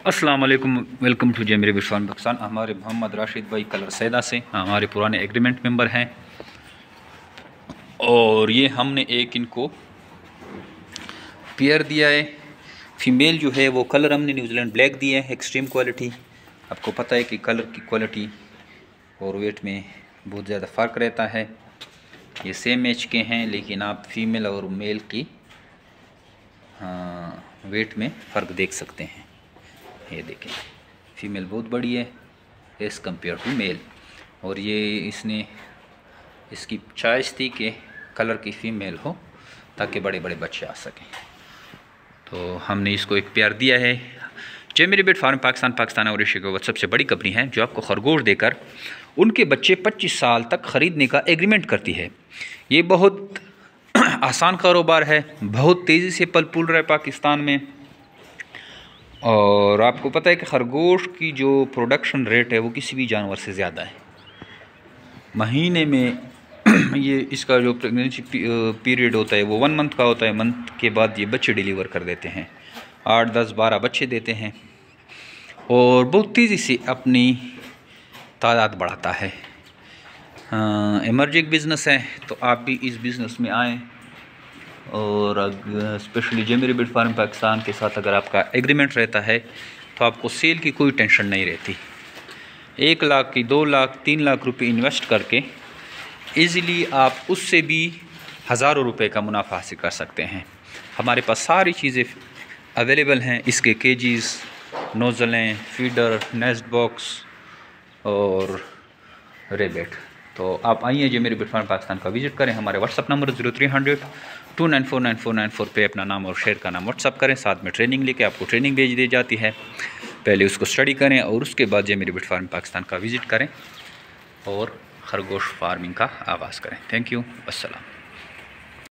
अस्सलाम वालेकुम, welcome to जे मेरे विश्वान पाकिस्तान। हमारे मोहम्मद राशिद भाई कलर सैदा से हमारे पुराने एग्रीमेंट मेंबर हैं और ये हमने एक इनको पेयर दिया है। फीमेल जो है वो कलर हमने न्यूजीलैंड ब्लैक दिया है, एक्सट्रीम क्वालिटी। आपको पता है कि कलर की क्वालिटी और वेट में बहुत ज़्यादा फ़र्क रहता है। ये सेम एज के हैं लेकिन आप फीमेल और मेल की वेट में फ़र्क देख सकते हैं। ये देखें, फीमेल बहुत बड़ी है एज़ कम्पेयर टू मेल। और ये इसकी चॉइस थी कि कलर की फ़ीमेल हो ताकि बड़े बड़े बच्चे आ सकें, तो हमने इसको एक प्यार दिया है। जे मेरी बेट फार्म पाकिस्तान और एशिया की सबसे बड़ी कंपनी है जो आपको खरगोश देकर उनके बच्चे 25 साल तक ख़रीदने का एग्रीमेंट करती है। ये बहुत आसान कारोबार है, बहुत तेज़ी से पल पुल रहा है पाकिस्तान में। और आपको पता है कि खरगोश की जो प्रोडक्शन रेट है वो किसी भी जानवर से ज़्यादा है। महीने में ये इसका जो प्रेगनेंसी पीरियड होता है वो 1 मंथ का होता है। मंथ के बाद ये बच्चे डिलीवर कर देते हैं, 8, 10, 12 बच्चे देते हैं और बहुत तेज़ी से अपनी तादाद बढ़ाता है। इमर्जिंग बिज़नेस है, तो आप भी इस बिज़नेस में आएँ। और स्पेशली जे मेरी बिट फार्म पाकिस्तान के साथ अगर आपका एग्रीमेंट रहता है तो आपको सेल की कोई टेंशन नहीं रहती। 1 लाख की 2 लाख 3 लाख रुपए इन्वेस्ट करके इजीली आप उससे भी हज़ारों रुपए का मुनाफा हासिल कर सकते हैं। हमारे पास सारी चीज़ें अवेलेबल हैं, इसके केजीज़, नोज़लें, फीडर, नेस्ट बॉक्स और रेबेट। तो आप आइए जे मेरी बिट फार्म पाकिस्तान का विज़िट करें। हमारे व्हाट्सअप नंबर 0300 2949494 पे अपना नाम और शेयर का नाम व्हाट्सअप करें। साथ में ट्रेनिंग लेके आपको ट्रेनिंग भेज दी जाती है। पहले उसको स्टडी करें और उसके बाद जे मेरी बिट फार्म पाकिस्तान का विज़िट करें और खरगोश फार्मिंग का आगाज़ करें। थैंक यू, अस्सलाम।